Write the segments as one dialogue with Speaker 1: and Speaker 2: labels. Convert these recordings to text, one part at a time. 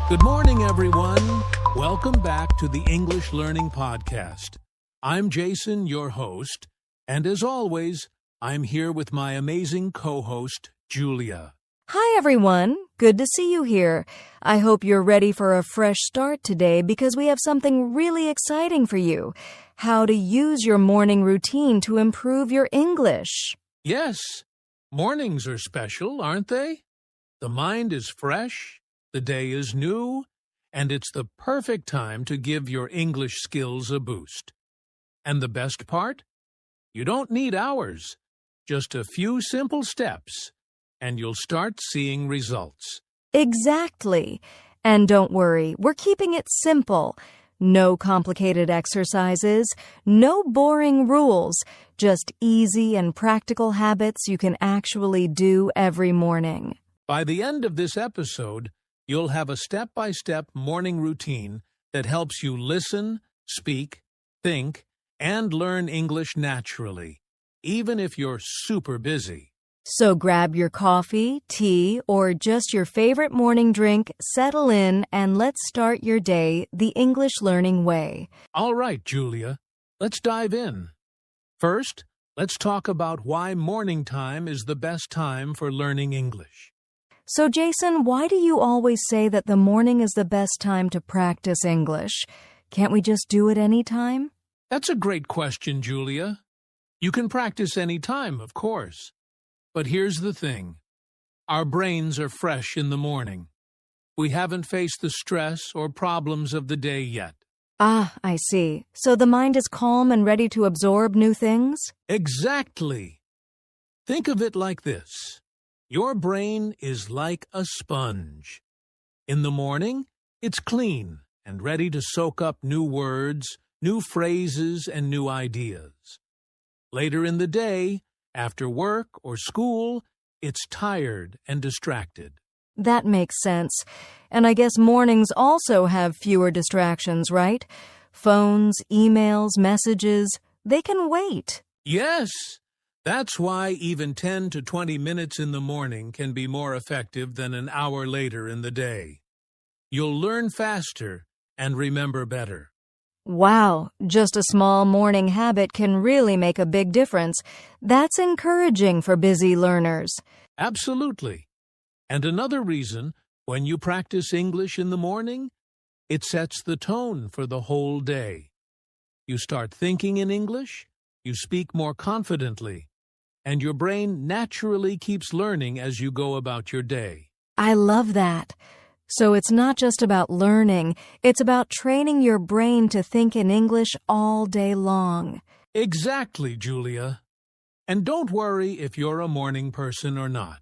Speaker 1: Good morning, everyone. Welcome back to the English Learning Podcast. I'm Jason, your host, and as always, I'm here with my amazing co-host, Julia.
Speaker 2: Hi, everyone. Good to see you here. I hope you're ready for a fresh start today because we have something really exciting for you. How to use your morning routine to improve your English.
Speaker 1: Yes, mornings are special, aren't they? The mind is fresh, the day is new, and it's the perfect time to give your English skills a boost. And the best part? You don't need hours, just a few simple steps, and you'll start seeing results.
Speaker 2: Exactly. And don't worry, we're keeping it simple. No complicated exercises, no boring rules, just easy and practical habits you can actually do every morning.
Speaker 1: By the end of this episode, you'll have a step-by-step morning routine that helps you listen, speak, think, and learn English naturally, even if you're super busy.
Speaker 2: So grab your coffee, tea, or just your favorite morning drink, settle in, and let's start your day the English learning way.
Speaker 1: All right, Julia, let's dive in. First, let's talk about why morning time is the best time for learning English.
Speaker 2: So, Jason, why do you always say that the morning is the best time to practice English? Can't we just do it anytime?
Speaker 1: That's a great question, Julia. You can practice any time, of course. But here's the thing. Our brains are fresh in the morning. We haven't faced the stress or problems of the day yet.
Speaker 2: Ah, I see. So the mind is calm and ready to absorb new things?
Speaker 1: Exactly. Think of it like this. Your brain is like a sponge. In the morning, it's clean and ready to soak up new words, new phrases, and new ideas. Later in the day, after work or school, it's tired and distracted.
Speaker 2: That makes sense. And I guess mornings also have fewer distractions, right? Phones, emails, messages, they can wait.
Speaker 1: Yes, that's why even 10 to 20 minutes in the morning can be more effective than an hour later in the day. You'll learn faster and remember better.
Speaker 2: Wow, just a small morning habit can really make a big difference. That's encouraging for busy learners.
Speaker 1: Absolutely. And another reason, when you practice English in the morning, it sets the tone for the whole day. You start thinking in English, you speak more confidently, and your brain naturally keeps learning as you go about your day.
Speaker 2: I love that. So it's not just about learning, it's about training your brain to think in English all day long.
Speaker 1: Exactly, Julia. And don't worry if you're a morning person or not.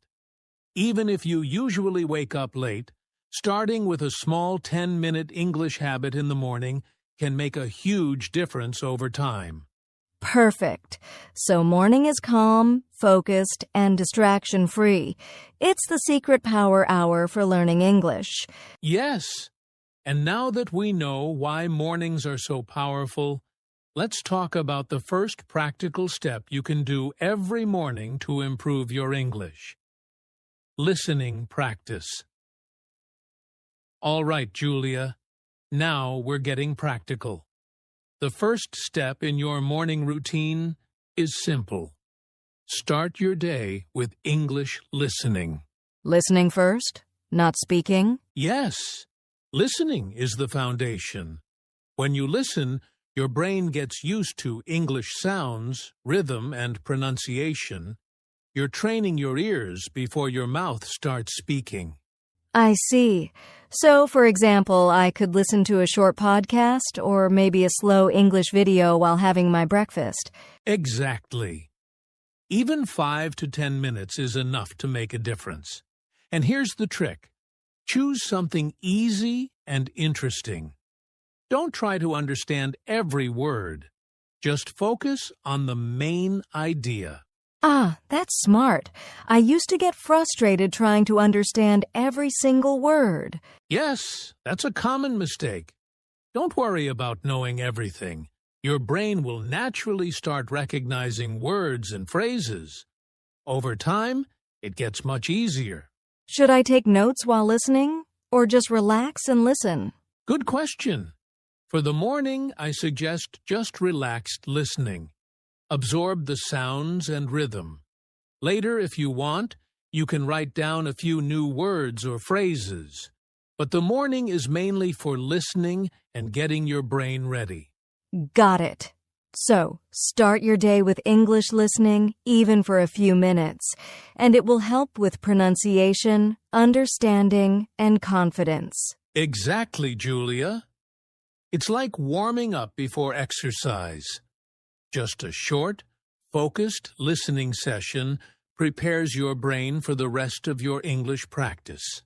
Speaker 1: Even if you usually wake up late, starting with a small 10-minute English habit in the morning can make a huge difference over time.
Speaker 2: Perfect. So morning is calm, focused, and distraction-free. It's the secret power hour for learning English.
Speaker 1: Yes. And now that we know why mornings are so powerful, let's talk about the first practical step you can do every morning to improve your English. Listening practice. All right, Julia. Now we're getting practical. The first step in your morning routine is simple. Start your day with English listening.
Speaker 2: Listening first, not speaking?
Speaker 1: Yes, listening is the foundation. When you listen, your brain gets used to English sounds, rhythm, and pronunciation. You're training your ears before your mouth starts speaking.
Speaker 2: I see. So, for example, I could listen to a short podcast or maybe a slow English video while having my breakfast.
Speaker 1: Exactly. Even 5 to 10 minutes is enough to make a difference. And here's the trick. Choose something easy and interesting. Don't try to understand every word. Just focus on the main idea.
Speaker 2: Ah, that's smart. I used to get frustrated trying to understand every single word.
Speaker 1: Yes, that's a common mistake. Don't worry about knowing everything. Your brain will naturally start recognizing words and phrases. Over time, it gets much easier.
Speaker 2: Should I take notes while listening? or just relax and listen?
Speaker 1: Good question. For the morning, I suggest just relaxed listening. Absorb the sounds and rhythm. Later, if you want, you can write down a few new words or phrases. But the morning is mainly for listening and getting your brain ready.
Speaker 2: Got it. So, start your day with English listening, even for a few minutes, and it will help with pronunciation, understanding, and confidence.
Speaker 1: Exactly, Julia. It's like warming up before exercise. Just a short, focused listening session prepares your brain for the rest of your English practice.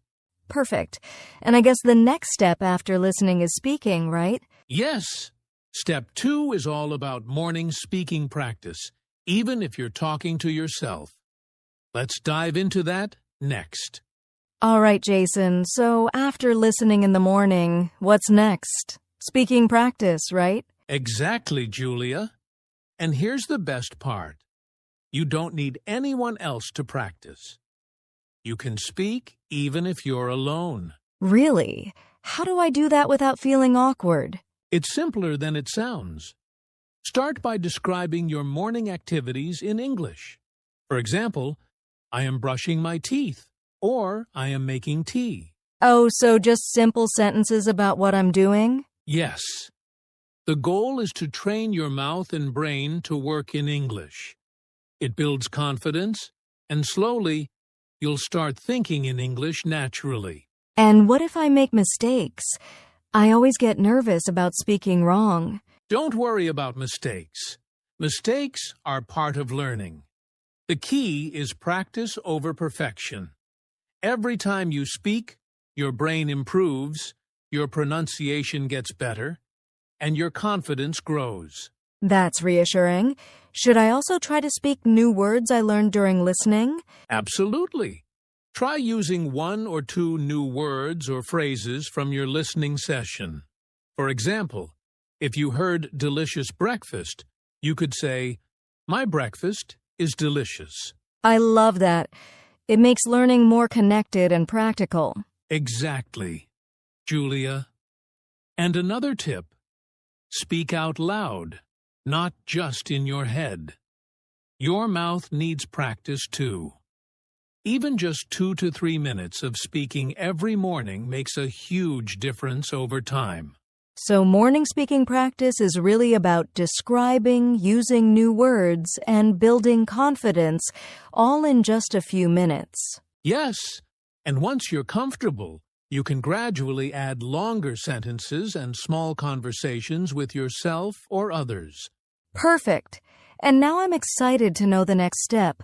Speaker 2: Perfect. And I guess the next step after listening is speaking, right?
Speaker 1: Yes. Step 2 is all about morning speaking practice, even if you're talking to yourself. Let's dive into that next.
Speaker 2: All right, Jason. So after listening in the morning, what's next? Speaking practice, right?
Speaker 1: Exactly, Julia. And here's the best part. You don't need anyone else to practice. You can speak even if you're alone.
Speaker 2: Really? How do I do that without feeling awkward?
Speaker 1: It's simpler than it sounds. Start by describing your morning activities in English. For example, I am brushing my teeth, or I am making tea.
Speaker 2: Oh, so just simple sentences about what I'm doing?
Speaker 1: Yes. The goal is to train your mouth and brain to work in English. It builds confidence, and slowly, you'll start thinking in English naturally.
Speaker 2: And what if I make mistakes? I always get nervous about speaking wrong.
Speaker 1: Don't worry about mistakes. Mistakes are part of learning. The key is practice over perfection. Every time you speak, your brain improves, your pronunciation gets better, and your confidence grows.
Speaker 2: That's reassuring. Should I also try to speak new words I learned during listening?
Speaker 1: Absolutely. Try using 1 or 2 new words or phrases from your listening session. For example, if you heard delicious breakfast, you could say, my breakfast is delicious.
Speaker 2: I love that. It makes learning more connected and practical.
Speaker 1: Exactly, Julia. And another tip, speak out loud, not just in your head. Your mouth needs practice too. Even just 2 to 3 minutes of speaking every morning makes a huge difference over time.
Speaker 2: So morning speaking practice is really about describing, using new words, and building confidence, all in just a few minutes.
Speaker 1: Yes, and once you're comfortable, you can gradually add longer sentences and small conversations with yourself or others.
Speaker 2: Perfect. And now I'm excited to know the next step.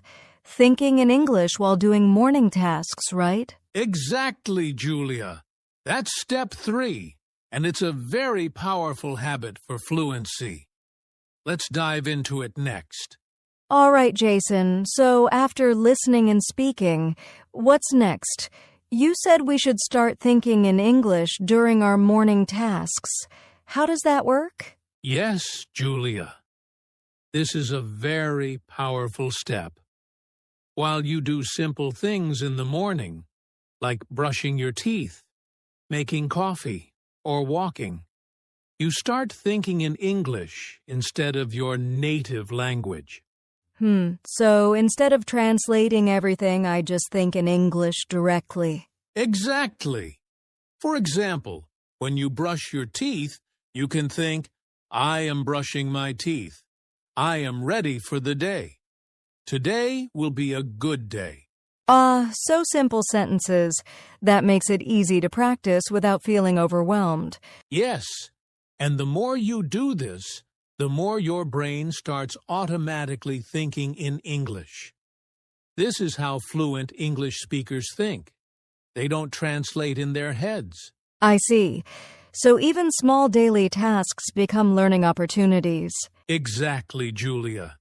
Speaker 2: Thinking in English while doing morning tasks, right?
Speaker 1: Exactly, Julia. That's step 3, and it's a very powerful habit for fluency. Let's dive into it next.
Speaker 2: All right, Jason. So after listening and speaking, what's next? You said we should start thinking in English during our morning tasks. How does that work?
Speaker 1: Yes, Julia. This is a very powerful step. While you do simple things in the morning, like brushing your teeth, making coffee, or walking, you start thinking in English instead of your native language.
Speaker 2: So instead of translating everything, I just think in English directly.
Speaker 1: Exactly. For example, when you brush your teeth, you can think, I am brushing my teeth. I am ready for the day. Today will be a good day.
Speaker 2: So simple sentences. That makes it easy to practice without feeling overwhelmed.
Speaker 1: Yes, and the more you do this, the more your brain starts automatically thinking in English. This is how fluent English speakers think. They don't translate in their heads.
Speaker 2: I see. So even small daily tasks become learning opportunities.
Speaker 1: Exactly, Julia.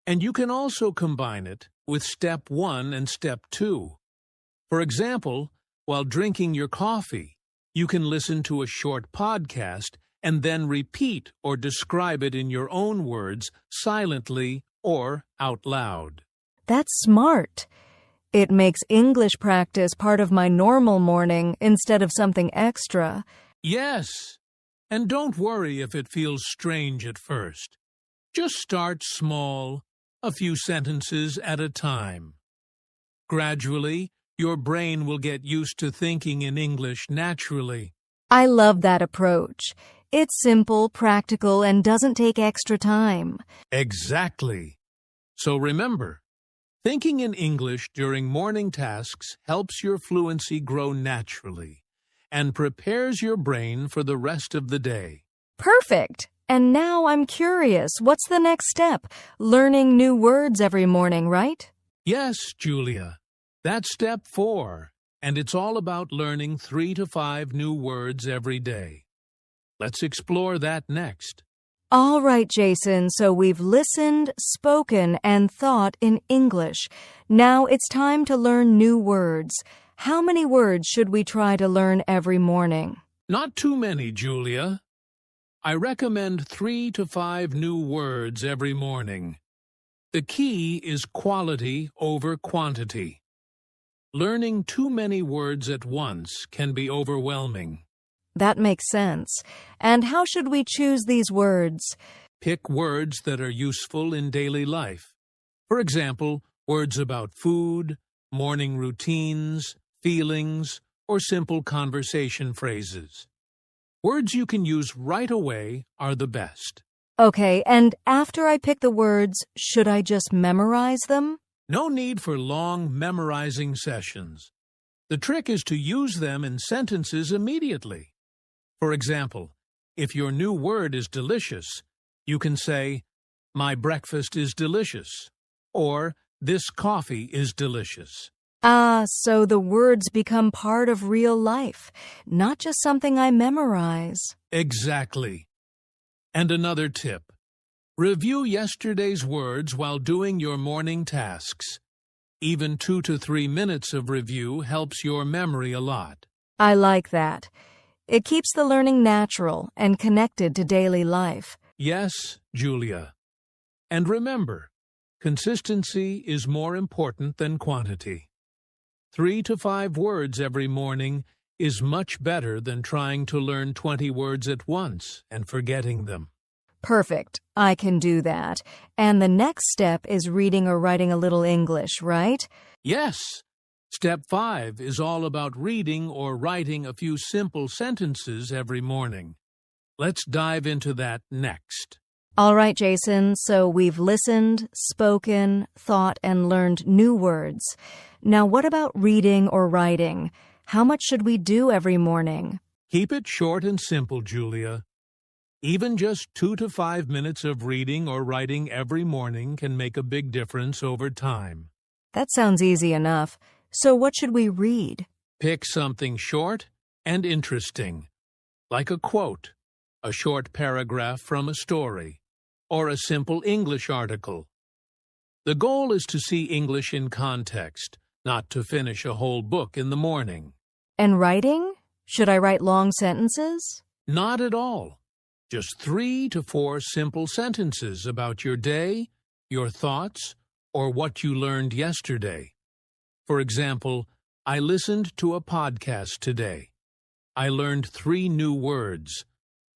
Speaker 1: And you can also combine it with step 1 and step 2. For example, while drinking your coffee, you can listen to a short podcast and then repeat or describe it in your own words silently or out loud.
Speaker 2: That's smart. It makes English practice part of my normal morning instead of something extra.
Speaker 1: Yes, and don't worry if it feels strange at first. Just start small, a few sentences at a time. Gradually, your brain will get used to thinking in English naturally.
Speaker 2: I love that approach. It's simple, practical, and doesn't take extra time.
Speaker 1: Exactly. So remember, thinking in English during morning tasks helps your fluency grow naturally and prepares your brain for the rest of the day.
Speaker 2: Perfect. And now I'm curious, what's the next step? Learning new words every morning, right?
Speaker 1: Yes, Julia. That's step 4, and it's all about learning 3 to 5 new words every day. Let's explore that next.
Speaker 2: All right, Jason, so we've listened, spoken, and thought in English. Now it's time to learn new words. How many words should we try to learn every morning?
Speaker 1: Not too many, Julia. I recommend 3 to 5 new words every morning. The key is quality over quantity. Learning too many words at once can be overwhelming.
Speaker 2: That makes sense. And how should we choose these words?
Speaker 1: Pick words that are useful in daily life. For example, words about food, morning routines, feelings, or simple conversation phrases. Words you can use right away are the best.
Speaker 2: Okay, and after I pick the words, should I just memorize them?
Speaker 1: No need for long memorizing sessions. The trick is to use them in sentences immediately. For example, if your new word is delicious, you can say, "My breakfast is delicious," or "This coffee is delicious."
Speaker 2: So the words become part of real life, not just something I memorize.
Speaker 1: Exactly. And another tip. Review yesterday's words while doing your morning tasks. Even 2 to 3 minutes of review helps your memory a lot.
Speaker 2: I like that. It keeps the learning natural and connected to daily life.
Speaker 1: Yes, Julia. And remember, consistency is more important than quantity. 3 to 5 words every morning is much better than trying to learn 20 words at once and forgetting them.
Speaker 2: Perfect. I can do that. And the next step is reading or writing a little English, right?
Speaker 1: Yes. Step 5 is all about reading or writing a few simple sentences every morning. Let's dive into that next.
Speaker 2: All right, Jason, so we've listened, spoken, thought, and learned new words. Now, what about reading or writing? How much should we do every morning?
Speaker 1: Keep it short and simple, Julia. Even just 2 to 5 minutes of reading or writing every morning can make a big difference over time.
Speaker 2: That sounds easy enough. So what should we read?
Speaker 1: Pick something short and interesting, like a quote, a short paragraph from a story, or a simple English article. The goal is to see English in context, not to finish a whole book in the morning.
Speaker 2: And writing? Should I write long sentences?
Speaker 1: Not at all. Just 3 to 4 simple sentences about your day, your thoughts, or what you learned yesterday. For example, I listened to a podcast today. I learned 3 new words.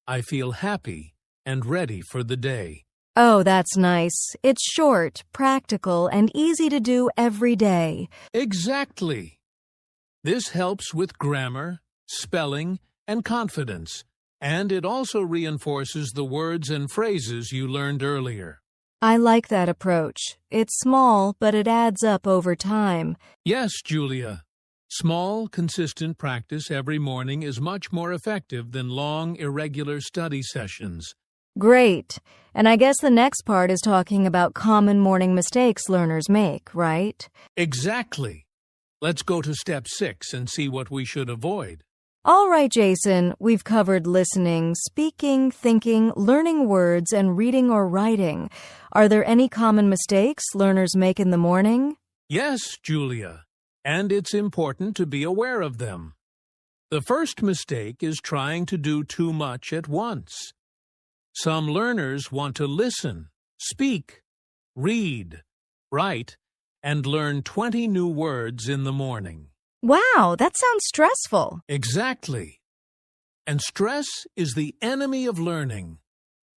Speaker 1: I feel happy and ready for the day.
Speaker 2: Oh, that's nice. It's short, practical, and easy to do every day.
Speaker 1: Exactly. This helps with grammar, spelling, and confidence, and it also reinforces the words and phrases you learned earlier.
Speaker 2: I like that approach. It's small, but it adds up over time.
Speaker 1: Yes, Julia. Small, consistent practice every morning is much more effective than long, irregular study sessions.
Speaker 2: Great. And I guess the next part is talking about common morning mistakes learners make, right?
Speaker 1: Exactly. Let's go to step 6 and see what we should avoid.
Speaker 2: All right, Jason, we've covered listening, speaking, thinking, learning words, and reading or writing. Are there any common mistakes learners make in the morning?
Speaker 1: Yes, Julia, and it's important to be aware of them. The first mistake is trying to do too much at once. Some learners want to listen, speak, read, write, and learn 20 new words in the morning.
Speaker 2: Wow, that sounds stressful.
Speaker 1: Exactly. And stress is the enemy of learning.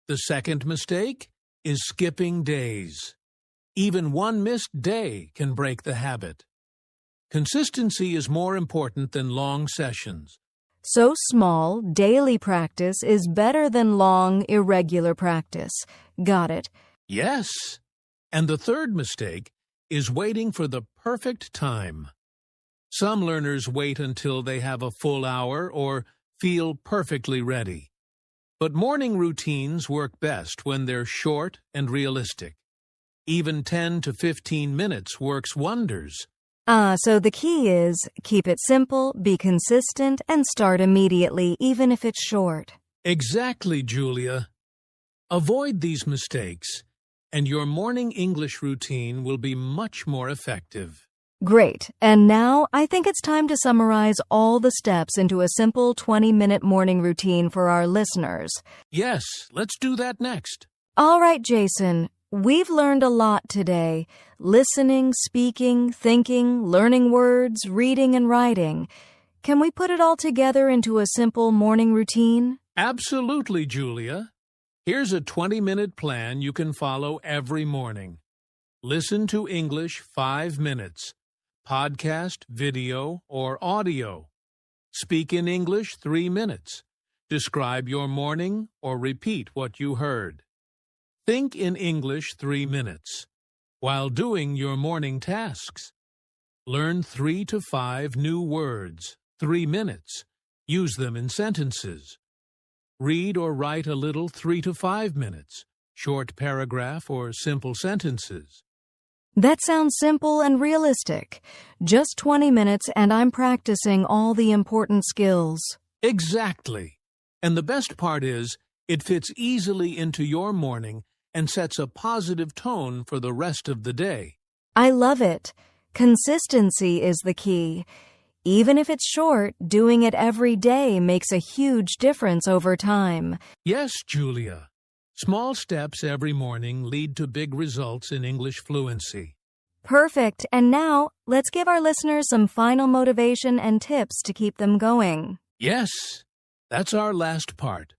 Speaker 1: The second mistake is skipping days. Even one missed day can break the habit. Consistency is more important than long sessions.
Speaker 2: So small, daily practice is better than long, irregular practice. Got it.
Speaker 1: Yes. And the third mistake is waiting for the perfect time. Some learners wait until they have a full hour or feel perfectly ready. But morning routines work best when they're short and realistic. Even 10 to 15 minutes works wonders.
Speaker 2: So the key is keep it simple, be consistent, and start immediately, even if it's short.
Speaker 1: Exactly, Julia. Avoid these mistakes, and your morning English routine will be much more effective.
Speaker 2: Great. And now I think it's time to summarize all the steps into a simple 20-minute morning routine for our listeners.
Speaker 1: Yes, let's do that next.
Speaker 2: All right, Jason. We've learned a lot today. Listening, speaking, thinking, learning words, reading, and writing. Can we put it all together into a simple morning routine?
Speaker 1: Absolutely, Julia. Here's a 20-minute plan you can follow every morning. Listen to English 5 minutes. Podcast, video, or audio. Speak in English 3 minutes. Describe your morning or repeat what you heard. Think in English 3 minutes while doing your morning tasks. Learn 3 to 5 new words, 3 minutes. Use them in sentences. Read or write a little 3 to 5 minutes, short paragraph or simple sentences.
Speaker 2: That sounds simple and realistic. Just 20 minutes and I'm practicing all the important skills.
Speaker 1: Exactly. And the best part is, it fits easily into your morning and sets a positive tone for the rest of the day.
Speaker 2: I love it. Consistency is the key. Even if it's short, doing it every day makes a huge difference over time.
Speaker 1: Yes, Julia. Small steps every morning lead to big results in English fluency.
Speaker 2: Perfect. And now, let's give our listeners some final motivation and tips to keep them going.
Speaker 1: Yes, that's our last part.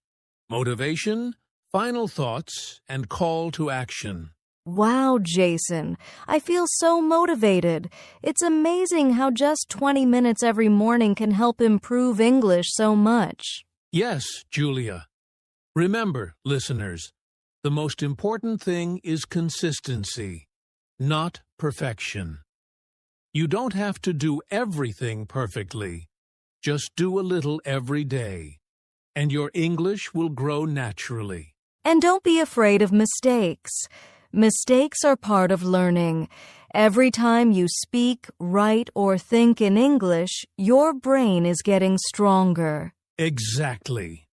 Speaker 1: Motivation, final thoughts, and call to action.
Speaker 2: Wow, Jason. I feel so motivated. It's amazing how just 20 minutes every morning can help improve English so much.
Speaker 1: Yes, Julia. Remember, listeners, the most important thing is consistency, not perfection. You don't have to do everything perfectly. Just do a little every day, and your English will grow naturally.
Speaker 2: And don't be afraid of mistakes. Mistakes are part of learning. Every time you speak, write, or think in English, your brain is getting stronger.
Speaker 1: Exactly.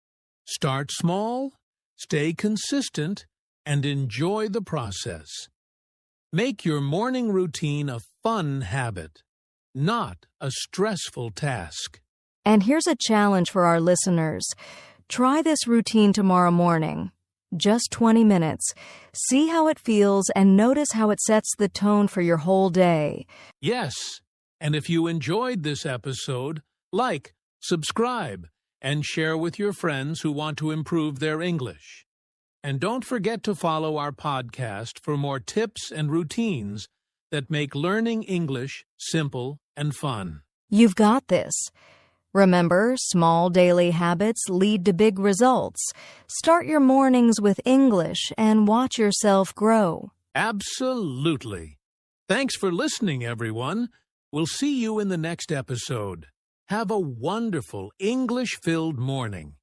Speaker 1: Start small, stay consistent, and enjoy the process. Make your morning routine a fun habit, not a stressful task.
Speaker 2: And here's a challenge for our listeners. Try this routine tomorrow morning. Just 20 minutes. See how it feels and notice how it sets the tone for your whole day.
Speaker 1: Yes, and if you enjoyed this episode, like, subscribe, and share with your friends who want to improve their English. And don't forget to follow our podcast for more tips and routines that make learning English simple and fun.
Speaker 2: You've got this. Remember, small daily habits lead to big results. Start your mornings with English and watch yourself grow.
Speaker 1: Absolutely. Thanks for listening, everyone. We'll see you in the next episode. Have a wonderful English-filled morning.